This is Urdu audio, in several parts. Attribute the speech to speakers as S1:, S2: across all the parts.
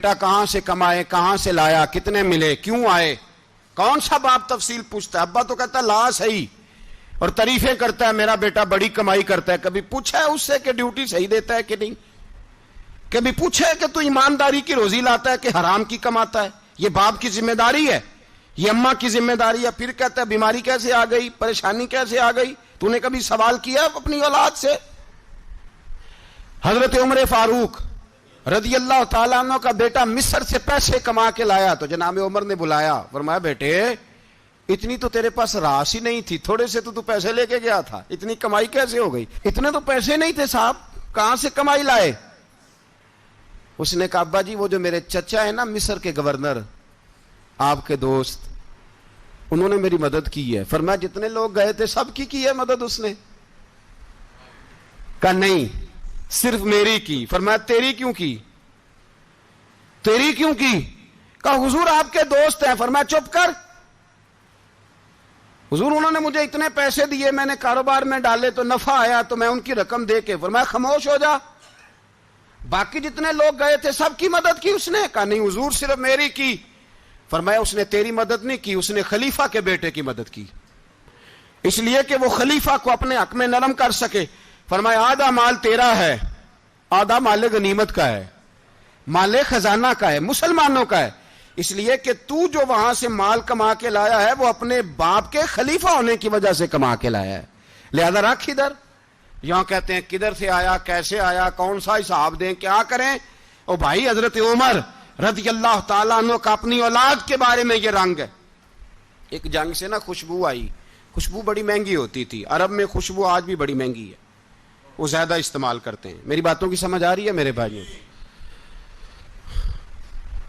S1: بیٹا کہاں سے کمائے، کہاں سے لایا، کتنے ملے، کیوں آئے، کون سا باپ تفصیل پوچھتا ہے؟ ابا تو کہتا ہے لا صحیح اور تعریفیں کرتا ہے، میرا بیٹا بڑی کمائی کرتا ہے. کبھی پوچھا ہے اس سے کہ ڈیوٹی صحیح دیتا ہے کہ نہیں؟ کبھی پوچھا ہے کہ تو ایمانداری کی روزی لاتا ہے کہ حرام کی کماتا ہے؟ یہ باپ کی ذمہ داری ہے، یہ اماں کی ذمہ داری ہے. پھر کہتا ہے بیماری کیسے آ گئی، پریشانی کیسے آ گئی؟ تو نے کبھی سوال کیا اپنی اولاد سے؟ حضرت عمر فاروق رضی اللہ تعالیٰ عنہ کا بیٹا مصر سے پیسے کما کے لایا تو جناب عمر نے بلایا، فرمایا بیٹے اتنی تو تیرے پاس راس ہی نہیں تھی، تھوڑے سے تو پیسے لے کے گیا تھا، اتنی کمائی کیسے ہو گئی؟ اتنے تو پیسے نہیں تھے صاحب، کہاں سے کمائی لائے؟ اس نے کہا ابا جی وہ جو میرے چچا ہے نا مصر کے گورنر، آپ کے دوست، انہوں نے میری مدد کی ہے. فرمایا جتنے لوگ گئے تھے سب کی ہے مدد اس نے؟ کہا نہیں صرف میری کی. فرمایا تیری کیوں کی؟ تیری کیوں کی؟ کہا حضور آپ کے دوست ہیں. فرمایا چپ کر، حضور انہوں نے مجھے اتنے پیسے دیے، میں نے کاروبار میں ڈالے تو نفع آیا تو میں ان کی رقم دے کے. فرمایا خاموش ہو جا، باقی جتنے لوگ گئے تھے سب کی مدد کی اس نے؟ کہا نہیں حضور صرف میری کی. فرمایا اس نے تیری مدد نہیں کی، اس نے خلیفہ کے بیٹے کی مدد کی، اس لیے کہ وہ خلیفہ کو اپنے حق میں نرم کر سکے. فرمایا آدھا مال تیرا ہے، آدھا مال غنیمت کا ہے، مال خزانہ کا ہے، مسلمانوں کا ہے، اس لیے کہ تو جو وہاں سے مال کما کے لایا ہے وہ اپنے باپ کے خلیفہ ہونے کی وجہ سے کما کے لایا ہے، لہذا رکھ ادھر. یہاں کہتے ہیں کدھر سے آیا، کیسے آیا، کون سا حساب دیں، کیا کریں؟ او بھائی حضرت عمر رضی اللہ تعالیٰ عنہ کا اپنی اولاد کے بارے میں یہ رنگ ہے. ایک جنگ سے نا خوشبو آئی، خوشبو بڑی مہنگی ہوتی تھی، عرب میں خوشبو آج بھی بڑی مہنگی ہے، وہ زیادہ استعمال کرتے ہیں. میری باتوں کی سمجھ آ رہی ہے میرے بھائیوں؟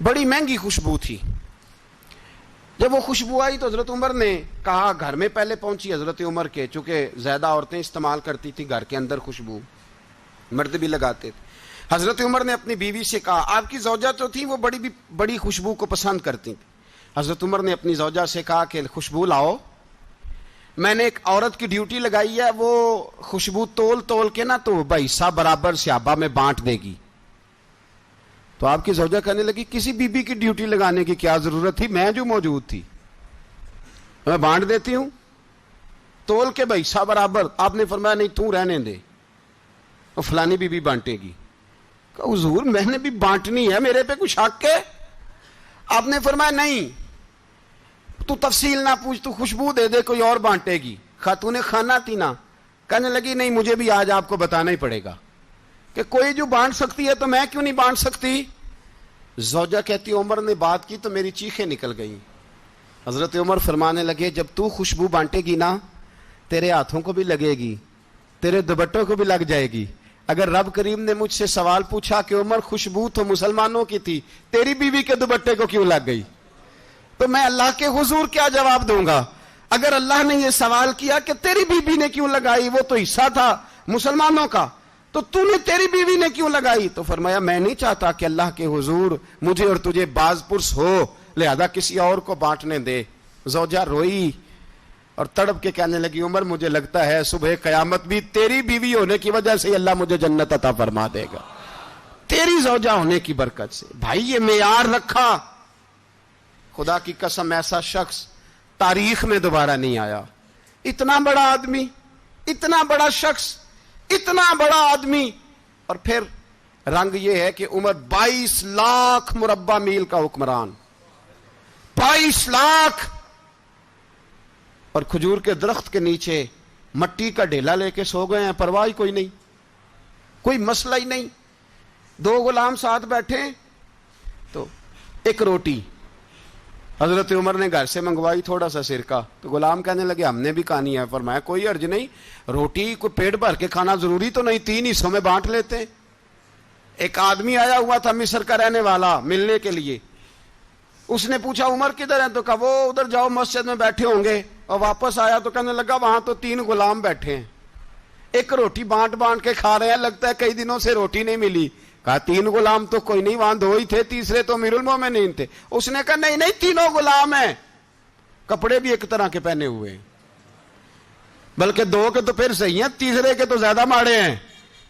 S1: بڑی مہنگی خوشبو تھی. جب وہ خوشبو آئی تو حضرت عمر نے کہا، گھر میں پہلے پہنچی حضرت عمر کے، چونکہ زیادہ عورتیں استعمال کرتی تھی گھر کے اندر خوشبو، مرد بھی لگاتے تھے. حضرت عمر نے اپنی بیوی سے کہا، آپ کی زوجہ تو تھی وہ بڑی خوشبو کو پسند کرتی تھی. حضرت عمر نے اپنی زوجہ سے کہا کہ خوشبو لاؤ، میں نے ایک عورت کی ڈیوٹی لگائی ہے، وہ خوشبو تول کے نا تو حصہ برابر صحابہ میں بانٹ دے گی. تو آپ کی زوجہ کہنے لگی کسی بی بی کی ڈیوٹی لگانے کی کیا ضرورت تھی، میں جو موجود تھی میں بانٹ دیتی ہوں تول کے حصہ برابر. آپ نے فرمایا نہیں تو رہنے دے، اور فلانی بی بی بانٹے گی. کہ حضور میں نے بھی بانٹنی ہے، میرے پہ کچھ حق ہے؟ آپ نے فرمایا نہیں تو تفصیل نہ پوچھ، تو خوشبو دے دے، کوئی اور بانٹے گی. خاتون خانہ تھی نا، کہنے لگی نہیں مجھے بھی آج آپ کو بتانا ہی پڑے گا کہ کوئی جو بانٹ سکتی ہے تو میں کیوں نہیں بانٹ سکتی؟ زوجہ کہتی عمر نے بات کی تو میری چیخیں نکل گئیں. حضرت عمر فرمانے لگے جب تو خوشبو بانٹے گی نا تیرے ہاتھوں کو بھی لگے گی، تیرے دوپٹوں کو بھی لگ جائے گی. اگر رب کریم نے مجھ سے سوال پوچھا کہ عمر خوشبو تو مسلمانوں کی تھی، تیری بیوی کے دوپٹے کو کیوں لگ گئی، تو میں اللہ کے حضور کیا جواب دوں گا؟ اگر اللہ نے یہ سوال کیا کہ تیری بیوی نے کیوں لگائی، وہ تو حصہ تھا مسلمانوں کا، تو نے تیری بیوی نے کیوں لگائی؟ تو فرمایا میں نہیں چاہتا کہ اللہ کے حضور مجھے اور تجھے باز پرس ہو، لہذا کسی اور کو بانٹنے دے. زوجہ روئی اور تڑپ کے کہنے لگی عمر مجھے لگتا ہے صبح قیامت بھی تیری بیوی ہونے کی وجہ سے اللہ مجھے جنت عطا فرما دے گا، تیری زوجہ ہونے کی برکت سے. بھائی یہ معیار رکھا، خدا کی قسم ایسا شخص تاریخ میں دوبارہ نہیں آیا. اتنا بڑا آدمی، اتنا بڑا شخص، اتنا بڑا آدمی، اور پھر رنگ یہ ہے کہ عمر 22 لاکھ مربع میل کا حکمران، 22 لاکھ، اور کھجور کے درخت کے نیچے مٹی کا ڈھیلا لے کے سو گئے ہیں، پرواہ کوئی نہیں، کوئی مسئلہ ہی نہیں. 2 غلام ساتھ بیٹھے تو ایک روٹی حضرت عمر نے گھر سے منگوائی، تھوڑا سا سرکہ، تو غلام کہنے لگے ہم نے بھی کھانی ہے. فرمایا کوئی حرج نہیں، روٹی کو پیٹ بھر کے کھانا ضروری تو نہیں، 3 حصوں میں بانٹ لیتے ہیں. ایک آدمی آیا ہوا تھا مصر کا رہنے والا ملنے کے لیے، اس نے پوچھا عمر کدھر ہیں، تو کہا وہ ادھر جاؤ مسجد میں بیٹھے ہوں گے. اور واپس آیا تو کہنے لگا وہاں تو 3 غلام بیٹھے ہیں، ایک روٹی بانٹ کے کھا رہے ہیں، لگتا ہے کئی دنوں سے روٹی نہیں ملی. کہا 3 غلام تو کوئی نہیں، وہاں 2 ہی تھے، تیسرے تو امیر المومنین تھے. اس نے کہا نہیں 3 غلام ہیں، کپڑے بھی ایک طرح کے پہنے ہوئے ہیں، بلکہ 2 کے تو پھر صحیح ہیں، تیسرے کے تو زیادہ ماڑے ہیں،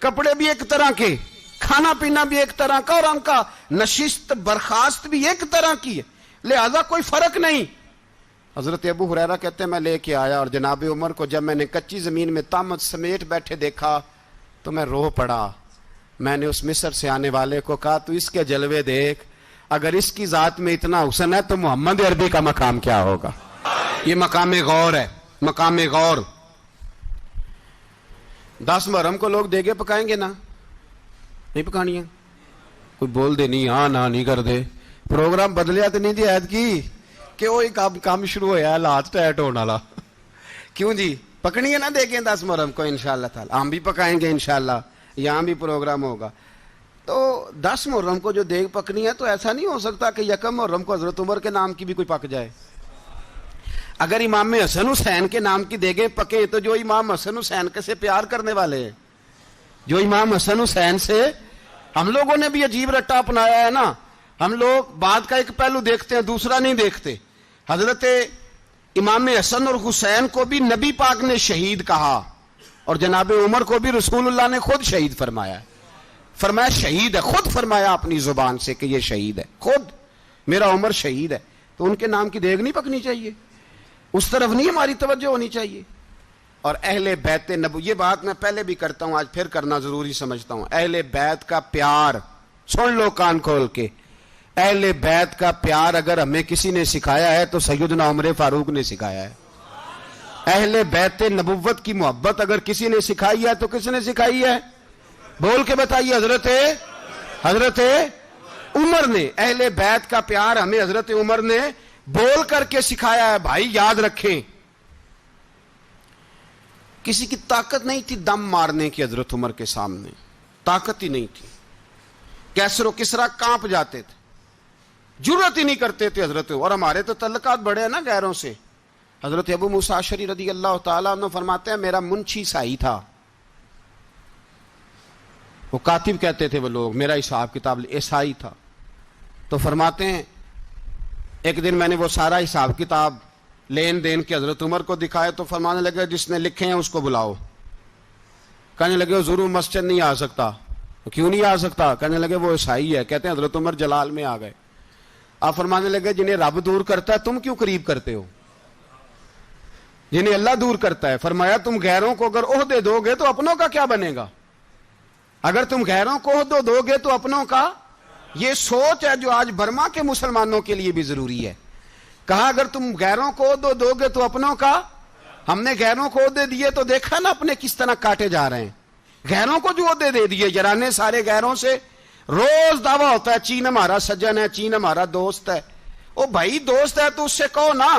S1: کپڑے بھی ایک طرح کے. کھانا پینا بھی ایک طرح کا اور ان کا نشست برخاست بھی ایک طرح کی ہے، لہذا کوئی فرق نہیں۔ حضرت ابو ہریرہ کہتے ہیں میں لے کے آیا اور جناب عمر کو جب میں نے کچی زمین میں تامت سمیٹ بیٹھے دیکھا تو میں رو پڑا۔ میں نے اس مصر سے آنے والے کو کہا تو اس کے جلوے دیکھ، اگر اس کی ذات میں اتنا حسن ہے تو محمد عربی کا مقام کیا ہوگا؟ یہ مقام غور ہے، مقام غور۔ 10 محرم کو لوگ دیگے پکائیں گے نا؟ نہیں پکانی ہے؟ کوئی بول دے نہیں، ہاں نہ نہیں کر دے، پروگرام بدلیا تو نہیں دی عید کی کہ وہی کام شروع ہوا ہے لات ٹائٹ ہونے والا؟ کیوں جی پکنی ہے نا دیکھیں 10 محرم کو انشاءاللہ تعالی، ہم بھی پکائیں گے انشاءاللہ، یہاں بھی پروگرام ہوگا۔ تو 10 محرم کو جو دیگ پکنی ہے تو ایسا نہیں ہو سکتا کہ 1 محرم کو حضرت عمر کے نام کی بھی کوئی پک جائے۔ اگر امام حسن حسین کے نام کی دیگیں پکے تو جو امام حسن حسین سے پیار کرنے والے ہیں، جو امام حسن حسین سے، ہم لوگوں نے بھی عجیب رٹا اپنایا ہے نا، ہم لوگ بات کا ایک پہلو دیکھتے ہیں دوسرا نہیں دیکھتے۔ حضرت امام حسن اور حسین کو بھی نبی پاک نے شہید کہا اور جناب عمر کو بھی رسول اللہ نے خود شہید فرمایا، فرمایا شہید ہے، خود فرمایا اپنی زبان سے کہ یہ شہید ہے، خود میرا عمر شہید ہے۔ تو ان کے نام کی دیگ نہیں پکنی چاہیے، اس طرف نہیں ہماری توجہ ہونی چاہیے۔ اور اہل بیت یہ بات میں پہلے بھی کرتا ہوں، آج پھر کرنا ضروری سمجھتا ہوں، اہل بیت کا پیار، سن لو کان کھول کے، اہل بیت کا پیار اگر ہمیں کسی نے سکھایا ہے تو سیدنا عمر فاروق نے سکھایا ہے۔ اہل بیت نبوت کی محبت اگر کسی نے سکھائی ہے تو کس نے سکھائی ہے؟ بول کے بتائیے، حضرت عمر نے۔ اہل بیت کا پیار ہمیں حضرت عمر نے بول کر کے سکھایا ہے۔ بھائی یاد رکھیں، کسی کی طاقت نہیں تھی دم مارنے کی حضرت عمر کے سامنے، طاقت ہی نہیں تھی، کیسر و کسرا کانپ جاتے تھے، جرأت ہی نہیں کرتے تھے حضرت۔ اور ہمارے تو تعلقات بڑے ہیں نا غیروں سے۔ حضرت ابو موسیٰ اشعری رضی اللہ تعالیٰ عنہ فرماتے ہیں میرا منشی سائی تھا، وہ کاتب کہتے تھے وہ لوگ، میرا حساب کتاب عیسائی تھا۔ تو فرماتے ہیں ایک دن میں نے وہ سارا حساب کتاب لین دین کے حضرت عمر کو دکھائے تو فرمانے لگے جس نے لکھے ہیں اس کو بلاؤ۔ کہنے لگے وہ ضرور مسجد نہیں آ سکتا۔ کیوں نہیں آ سکتا؟ کہنے لگے وہ عیسائی ہے۔ کہتے ہیں حضرت عمر جلال میں آ گئے۔ آپ فرمانے لگے جنہیں رب دور کرتا ہے تم کیوں قریب کرتے ہو؟ جنہیں اللہ دور کرتا ہے۔ فرمایا تم غیروں کو اگر عہدے دو گے تو اپنوں کا کیا بنے گا؟ اگر تم غیروں کو عہدے دو گے تو اپنوں کا، یہ سوچ ہے جو آج برما کے مسلمانوں کے لیے بھی ضروری ہے۔ کہا اگر تم غیروں کو عہدے دو گے تو اپنوں کا۔ ہم نے غیروں کو عہدے دیے تو دیکھا نا اپنے کس طرح کاٹے جا رہے ہیں۔ غیروں کو جو عہدے دے دیے یرانے سارے غیروں سے، روز دعویٰ ہوتا ہے چین ہمارا سجن ہے، چین ہمارا دوست ہے۔ او بھائی دوست ہے تو اس سے کہو نا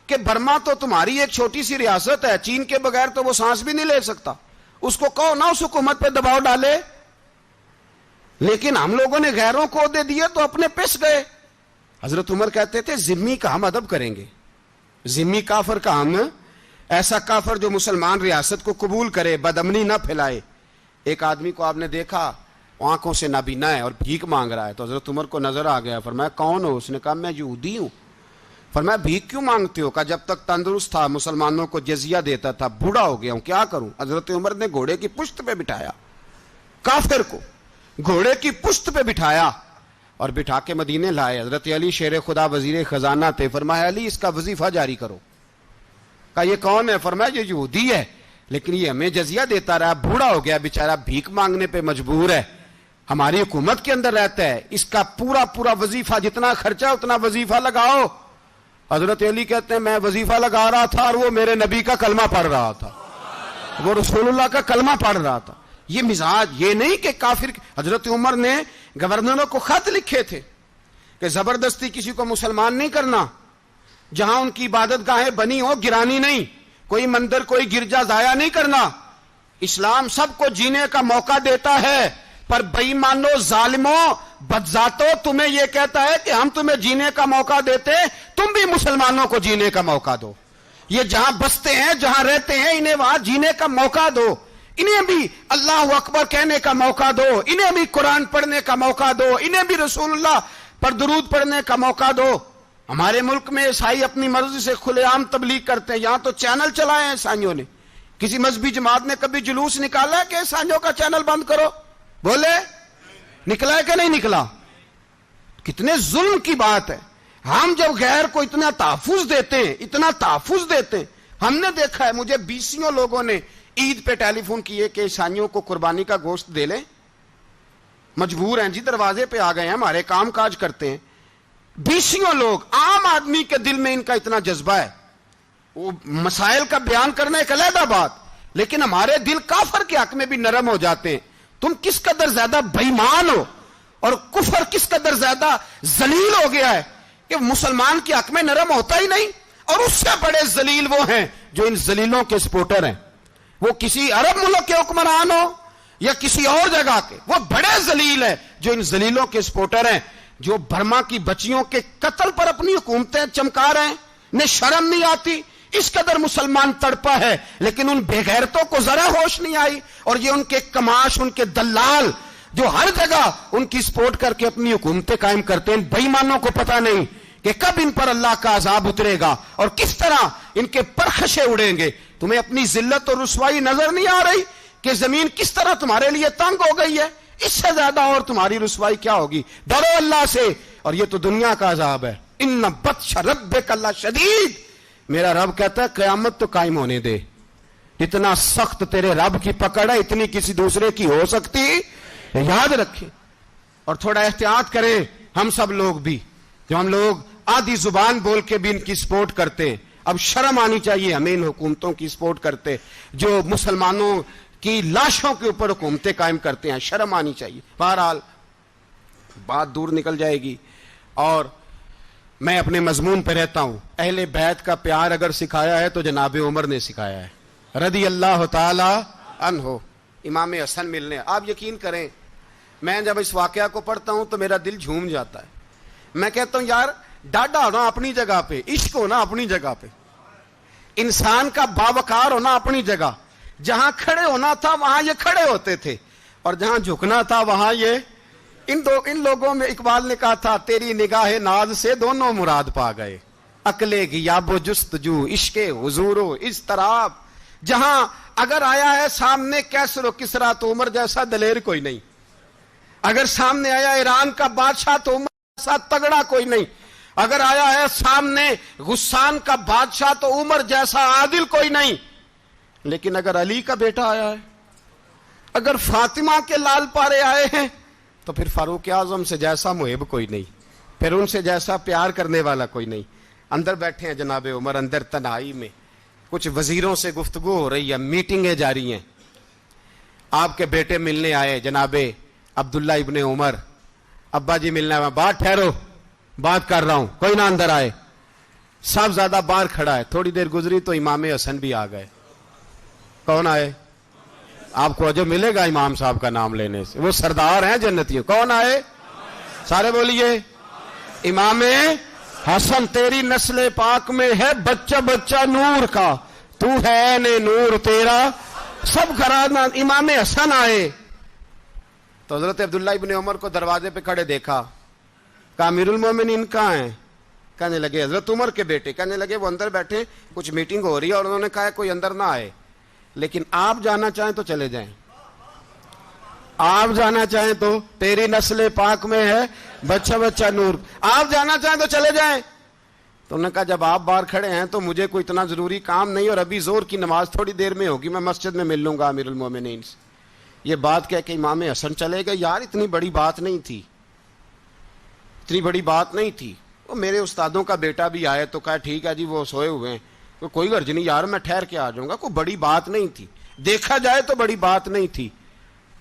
S1: کہ برما تو تمہاری ایک چھوٹی سی ریاست ہے، چین کے بغیر تو وہ سانس بھی نہیں لے سکتا، اس کو کہو نا اس حکومت پہ دباؤ ڈالے۔ لیکن ہم لوگوں نے غیروں کو عہدے دیے تو اپنے پس گئے۔ حضرت عمر کہتے تھے ذمی کا ہم ادب کریں گے، ذمی کافر کا ہم، ایسا کافر جو مسلمان ریاست کو قبول کرے، بدامنی نہ پھیلائے۔ ایک آدمی کو آپ نے دیکھا آنکھوں سے نابینا ہے اور بھیک مانگ رہا ہے، تو حضرت عمر کو نظر آ گیا، فرمایا کون ہو؟ اس نے کہا میں یہودی ہوں۔ فرمایا بھیک کیوں مانگتے ہو؟ کہا جب تک تندرست تھا مسلمانوں کو جزیہ دیتا تھا، بوڑھا ہو گیا ہوں کیا کروں؟ حضرت عمر نے گھوڑے کی پشت پہ بٹھایا، کافر کو گھوڑے کی پشت پہ بٹھایا اور بٹھا کے مدینے لائے۔ حضرت علی شیر خدا وزیر خزانہ تھے، فرمایا علی اس کا وظیفہ جاری کرو۔ کہا یہ کون ہے؟ فرمایا یہ یہودی ہے لیکن یہ ہمیں جزیہ دیتا رہا، بوڑھا ہو گیا بیچارہ، بھیک مانگنے پہ مجبور ہے، ہماری حکومت کے اندر رہتا ہے، اس کا پورا وظیفہ جتنا خرچہ اتنا وظیفہ لگاؤ۔ حضرت علی کہتے ہیں میں وظیفہ لگا رہا تھا اور وہ میرے نبی کا کلمہ پڑھ رہا تھا، وہ رسول اللہ کا کلمہ پڑھ رہا تھا۔ یہ مزاج، یہ نہیں کہ کافر۔ حضرت عمر نے گورنروں کو خط لکھے تھے کہ زبردستی کسی کو مسلمان نہیں کرنا، جہاں ان کی عبادت گاہیں بنی ہو گرانی نہیں، کوئی مندر کوئی گرجا ضائع نہیں کرنا۔ اسلام سب کو جینے کا موقع دیتا ہے، پر بے ایمانو ظالموں بدذاتوں تمہیں یہ کہتا ہے کہ ہم تمہیں جینے کا موقع دیتے، تم بھی مسلمانوں کو جینے کا موقع دو۔ یہ جہاں بستے ہیں جہاں رہتے ہیں انہیں وہاں جینے کا موقع دو، انہیں بھی اللہ اکبر کہنے کا موقع دو، انہیں بھی قرآن پڑھنے کا موقع دو، انہیں بھی رسول اللہ پر درود پڑھنے کا موقع دو۔ ہمارے ملک میں عیسائی اپنی مرضی سے کھلے عام تبلیغ کرتے ہیں، یہاں تو چینل چلائے ہیں عیسائیوں نے۔ کسی مذہبی جماعت نے کبھی جلوس نکالا ہے کہ عیسائیوں کا چینل بند کرو؟ بولے نکلا ہے کہ نہیں نکلا؟ کتنے ظلم کی بات ہے. ہم جب غیر کو اتنا تحفظ دیتے ہیں, ہم نے دیکھا ہے, مجھے 20 لوگوں نے عید پہ ٹیلی فون کیے کہ عیسائیوں کو قربانی کا گوشت دے لیں, مجبور ہیں جی, دروازے پہ آ گئے ہیں, ہمارے کام کاج کرتے ہیں. 20 لوگ, عام آدمی کے دل میں ان کا اتنا جذبہ ہے, وہ مسائل کا بیان کرنا ایک علیحدہ بات, لیکن ہمارے دل کافر کے حق میں بھی نرم ہو جاتے ہیں. تم کس قدر زیادہ بے ایمان ہو اور کفر کس قدر زیادہ ذلیل ہو گیا ہے کہ مسلمان کے حق میں نرم ہوتا ہی نہیں. اور اس سے بڑے ذلیل وہ ہیں جو ان ذلیلوں کے سپورٹر ہیں, وہ کسی عرب ملک کے حکمران ہو یا کسی اور جگہ کے, وہ بڑے ذلیل ہیں جو ان ذلیلوں کے سپورٹر ہیں, جو برما کی بچیوں کے قتل پر اپنی حکومتیں چمکا رہے ہیں. انہیں شرم نہیں آتی, اس قدر مسلمان تڑپا ہے, لیکن ان بے غیرتوں کو ذرا ہوش نہیں آئی. اور یہ ان کے کماش, ان کے دلال جو ہر جگہ ان کی سپورٹ کر کے اپنی حکومتیں قائم کرتے ہیں, بے ایمانوں کو پتہ نہیں کہ کب ان پر اللہ کا عذاب اترے گا اور کس طرح ان کے پرخشے اڑیں گے. تمہیں اپنی ذلت اور رسوائی نظر نہیں آ رہی کہ زمین کس طرح تمہارے لیے تنگ ہو گئی ہے؟ اس سے زیادہ اور تمہاری رسوائی کیا ہوگی؟ ڈرو اللہ سے, اور یہ تو دنیا کا عذاب ہے. ان بطش ربک لشدید, میرا رب کہتا ہے قیامت تو قائم ہونے دے. اتنا سخت تیرے رب کی پکڑ ہے, اتنی کسی دوسرے کی ہو سکتی؟ یاد رکھیں اور تھوڑا احتیاط کریں. ہم سب لوگ بھی, جو ہم لوگ آدھی زبان بول کے بھی ان کی سپورٹ کرتے ہیں, اب شرم آنی چاہیے ہمیں ان حکومتوں کی سپورٹ کرتے جو مسلمانوں کی لاشوں کے اوپر حکومتیں قائم کرتے ہیں. شرم آنی چاہیے. بہرحال بات دور نکل جائے گی اور میں اپنے مضمون پہ رہتا ہوں. اہل بیت کا پیار اگر سکھایا ہے تو جناب عمر نے سکھایا ہے رضی اللہ تعالی عنہ. امام حسن ملنے, آپ یقین کریں میں جب اس واقعہ کو پڑھتا ہوں تو میرا دل جھوم جاتا ہے. میں کہتا ہوں یار, ڈاڈا ہونا اپنی جگہ پہ, عشق ہونا اپنی جگہ پہ, انسان کا باوقار ہونا اپنی جگہ. جہاں کھڑے ہونا تھا وہاں یہ کھڑے ہوتے تھے, اور جہاں جھکنا تھا وہاں یہ. ان لوگوں میں اقبال نے کہا تھا, تیری نگاہ ناز سے دونوں مراد پا گئے, عقلِ غیاب و جستجو, عشق حضور و اضطراب. جہاں اگر آیا ہے سامنے کیسر و کسرا تو عمر جیسا دلیر کوئی نہیں, اگر سامنے آیا ایران کا بادشاہ تو عمر جیسا تگڑا کوئی نہیں, اگر آیا ہے سامنے غسان کا بادشاہ تو عمر جیسا عادل کوئی نہیں. لیکن اگر علی کا بیٹا آیا ہے, اگر فاطمہ کے لال پارے آئے ہیں, تو پھر فاروق اعظم سے جیسا محب کوئی نہیں, پھر ان سے جیسا پیار کرنے والا کوئی نہیں. اندر بیٹھے ہیں جناب عمر, اندر تنہائی میں کچھ وزیروں سے گفتگو ہو رہی ہے, میٹنگیں جاری ہیں. آپ کے بیٹے ملنے آئے جناب عبداللہ ابن عمر, ابا جی ملنا ہے. بات ٹھہرو, بات کر رہا ہوں, کوئی نہ اندر آئے. صاحب زیادہ باہر کھڑا ہے. تھوڑی دیر گزری تو امام حسن بھی آ گئے. کون آئے؟ آپ کو جو ملے گا امام صاحب کا نام لینے سے, وہ سردار ہیں جنتیوں. کون آئے؟ سارے بولیے, امام حسن. تیری نسل پاک میں ہے بچہ بچہ نور کا, تو ہے نے نور تیرا سب گھرانہ. امام حسن آئے تو حضرت عبداللہ ابن عمر کو دروازے پہ کھڑے دیکھا. کہا امیر المومنین کہاں ہیں؟ کہنے لگے حضرت عمر کے بیٹے. کہنے لگے وہ اندر بیٹھے, کچھ میٹنگ ہو رہی ہے, اور انہوں نے کہا کوئی اندر نہ آئے, لیکن آپ جانا چاہیں تو چلے جائیں. آپ جانا چاہیں تو, تیری نسل پاک میں ہے بچہ بچہ نور, آپ جانا چاہیں تو چلے جائیں. تو انہوں نے کہا جب آپ باہر کھڑے ہیں تو مجھے کوئی اتنا ضروری کام نہیں, اور ابھی زور کی نماز تھوڑی دیر میں ہوگی, میں مسجد میں مل لوں گا امیر المومنین سے. یہ بات کہہ کہ امام حسن چلے گئے. یار اتنی بڑی بات نہیں تھی, اتنی بڑی بات نہیں تھی. وہ میرے استادوں کا بیٹا بھی آئے تو کہا ٹھیک ہے جی وہ سوئے ہوئے ہیں, کوئی غرض نہیں یار, میں ٹھہر کے آ جاؤں گا. کوئی بڑی بات نہیں تھی, دیکھا جائے تو بڑی بات نہیں تھی,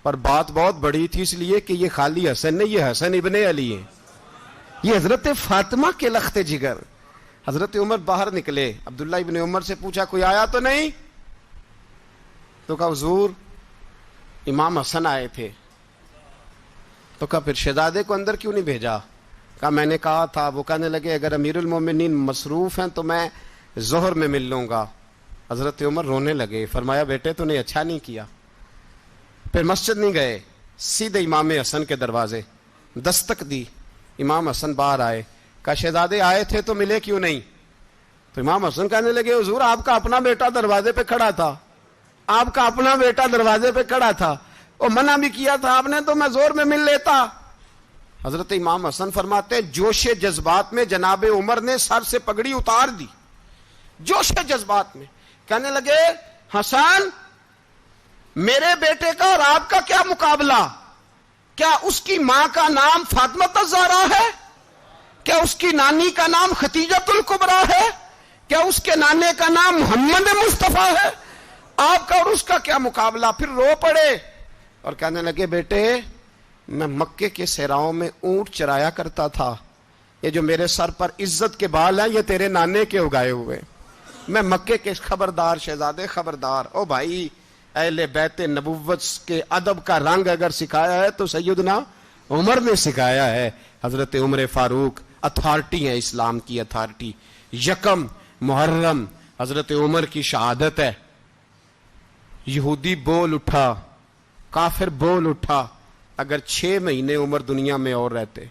S1: پر بات بہت بڑی تھی اس لیے کہ یہ خالی حسن نہیں, یہ حسن ابن علی ہے, یہ حضرت فاطمہ کے لخت جگر. حضرت عمر باہر نکلے, عبداللہ ابن عمر سے پوچھا کوئی آیا تو نہیں؟ تو کہا حضور امام حسن آئے تھے. تو کہا پھر شہزادے کو اندر کیوں نہیں بھیجا؟ کہا میں نے کہا تھا. وہ کہنے لگے اگر امیر المومنین مصروف ہیں تو میں ظہر میں مل لوں گا. حضرت عمر رونے لگے, فرمایا بیٹے تو نے اچھا نہیں کیا. پھر مسجد نہیں گئے, سیدھے امام حسن کے دروازے دستک دی. امام حسن باہر آئے, کہا شہزادے آئے تھے تو ملے کیوں نہیں؟ تو امام حسن کہنے لگے حضور آپ کا اپنا بیٹا دروازے پہ کھڑا تھا, آپ کا اپنا بیٹا دروازے پہ کھڑا تھا, اور منع بھی کیا تھا آپ نے تو میں زور میں مل لیتا۔ حضرت امام حسن فرماتے ہیں جوش جذبات میں جناب عمر نے سر سے پگڑی اتار دی، جوش جذبات میں کہنے لگے حسن میرے بیٹے کا اور آپ کا کیا مقابلہ؟ کیا اس کی ماں کا نام فاطمہ الزہرا ہے؟ کیا اس کی نانی کا نام ختیجۃ الکبریٰ ہے؟ کیا اس کے نانے کا نام محمد مصطفیٰ ہے؟ آپ کا اور اس کا کیا مقابلہ؟ پھر رو پڑے اور کہنے لگے بیٹے میں مکے کے صحراؤں میں اونٹ چرایا کرتا تھا، یہ جو میرے سر پر عزت کے بال ہیں یہ تیرے نانے کے اگائے ہوئے، میں مکے کے خبردار شہزادے خبردار۔ او بھائی اہل بیت نبوت کے ادب کا رنگ اگر سکھایا ہے تو سیدنا عمر نے سکھایا ہے۔ حضرت عمر فاروق اتھارٹی ہے، اسلام کی اتھارٹی۔ یکم محرم حضرت عمر کی شہادت ہے۔ یہودی بول اٹھا، کافر بول اٹھا، اگر 6 مہینے عمر دنیا میں اور رہتے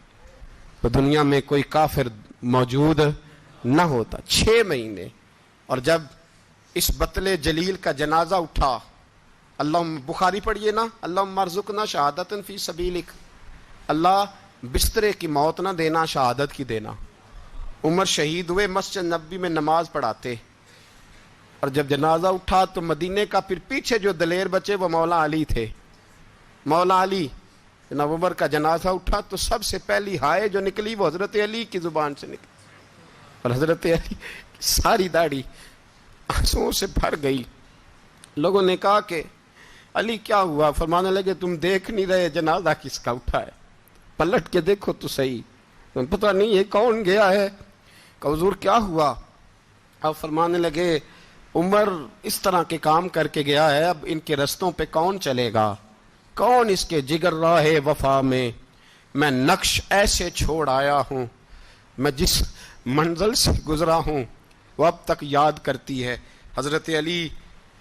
S1: تو دنیا میں کوئی کافر موجود نہ ہوتا۔ 6 مہینے۔ اور جب اس بطل جلیل کا جنازہ اٹھا، اللہ بخاری پڑھیے نا، اللہم ارزقنا شہادۃ فی سبیلک، اللہ بسترے کی موت نہ دینا، شہادت کی دینا۔ عمر شہید ہوئے، مسجد نبوی میں نماز پڑھاتے، اور جب جنازہ اٹھا تو مدینے کا پھر پیچھے جو دلیر بچے وہ مولا علی تھے۔ مولا علی، جناب عمر کا جنازہ اٹھا تو سب سے پہلی ہائے جو نکلی وہ حضرت علی کی زبان سے نکلی، اور حضرت علی کی ساری داڑھی آنسوؤں سے بھر گئی۔ لوگوں نے کہا کہ علی کیا ہوا؟ فرمانے لگے تم دیکھ نہیں رہے جنازہ کس کا اٹھا ہے؟ پلٹ کے دیکھو تو صحیح، تم پتہ نہیں یہ کون گیا ہے؟ کہ حضور کیا ہوا؟ اب فرمانے لگے عمر اس طرح کے کام کر کے گیا ہے، اب ان کے رستوں پہ کون چلے گا؟ کون اس کے جگر راہ وفا میں نقش ایسے چھوڑ آیا ہوں، میں جس منزل سے گزرا ہوں وہ اب تک یاد کرتی ہے۔ حضرت علی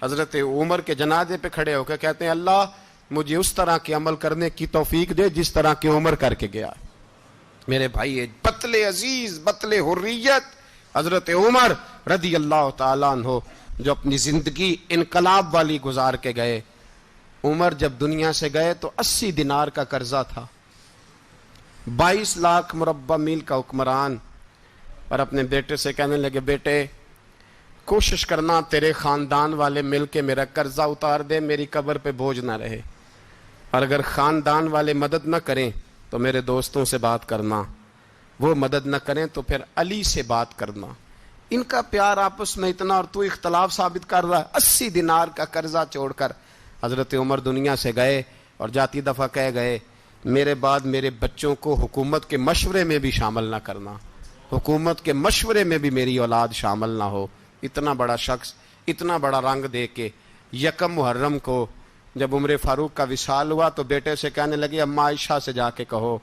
S1: حضرت عمر کے جنازے پہ کھڑے ہو کے کہتے ہیں اللہ مجھے اس طرح کے عمل کرنے کی توفیق دے جس طرح کے عمر کر کے گیا۔ میرے بھائی بطل عزیز، بطل حریت حضرت عمر رضی اللہ تعالیٰ عنہ جو اپنی زندگی انقلاب والی گزار کے گئے۔ عمر جب دنیا سے گئے تو 80 دینار کا قرضہ تھا، 22 لاکھ مربع میل کا حکمران، اور اپنے بیٹے سے کہنے لگے بیٹے کوشش کرنا تیرے خاندان والے مل کے میرا قرضہ اتار دے، میری قبر پہ بوجھ نہ رہے، اور اگر خاندان والے مدد نہ کریں تو میرے دوستوں سے بات کرنا، وہ مدد نہ کریں تو پھر علی سے بات کرنا۔ ان کا پیار آپس میں اتنا، اور تو اختلاف ثابت کر رہا ہے۔ 80 دینار کا قرضہ چھوڑ کر حضرت عمر دنیا سے گئے، اور جاتی دفعہ کہہ گئے میرے بعد میرے بچوں کو حکومت کے مشورے میں بھی شامل نہ کرنا، حکومت کے مشورے میں بھی میری اولاد شامل نہ ہو۔ اتنا بڑا شخص اتنا بڑا رنگ دے کے یکم محرم کو جب عمر فاروق کا وصال ہوا تو بیٹے سے کہنے لگے اماں عائشہ سے جا کے کہو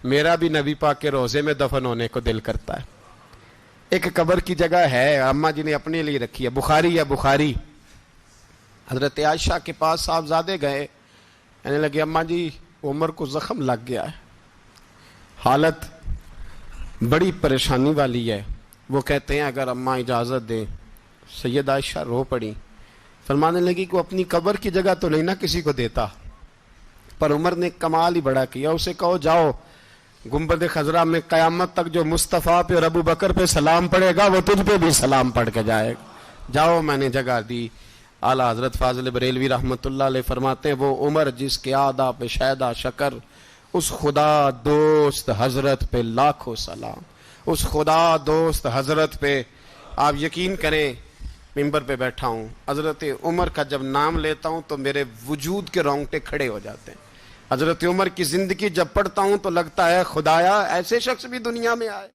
S1: میرا بھی نبی پاک کے روزے میں دفن ہونے کو دل کرتا ہے۔ ایک قبر کی جگہ ہے اماں جی نے اپنے لیے رکھی ہے، بخاری ہے بخاری۔ حضرت عائشہ کے پاس صاحبزادے گئے، کہنے لگے اماں جی عمر کو زخم لگ گیا ہے، حالت بڑی پریشانی والی ہے۔ وہ کہتے ہیں اگر اماں اجازت دیں۔ سید عائشہ رو پڑی، فرمانے لگی کہ اپنی قبر کی جگہ تو نہیں نہ کسی کو دیتا، پر عمر نے کمال ہی بڑا کیا، اسے کہو جاؤ گنبد خضرا میں قیامت تک جو مصطفیٰ پہ اور ابو بکر پہ سلام پڑے گا وہ تجھ پہ بھی سلام پڑھ کے جائے گا، جاؤ میں نے جگہ دی۔ اعلیٰ حضرت فاضل بریلوی رحمۃ اللہ علیہ فرماتے ہیں وہ عمر جس کے آدھا پہ شیدا شکر، اس خدا دوست حضرت پہ لاکھوں سلام، اس خدا دوست حضرت پہ۔ آپ یقین کریں ممبر پہ بیٹھا ہوں، حضرت عمر کا جب نام لیتا ہوں تو میرے وجود کے رونگٹے کھڑے ہو جاتے ہیں۔ حضرت عمر کی زندگی جب پڑھتا ہوں تو لگتا ہے خدایا ایسے شخص بھی دنیا میں آئے۔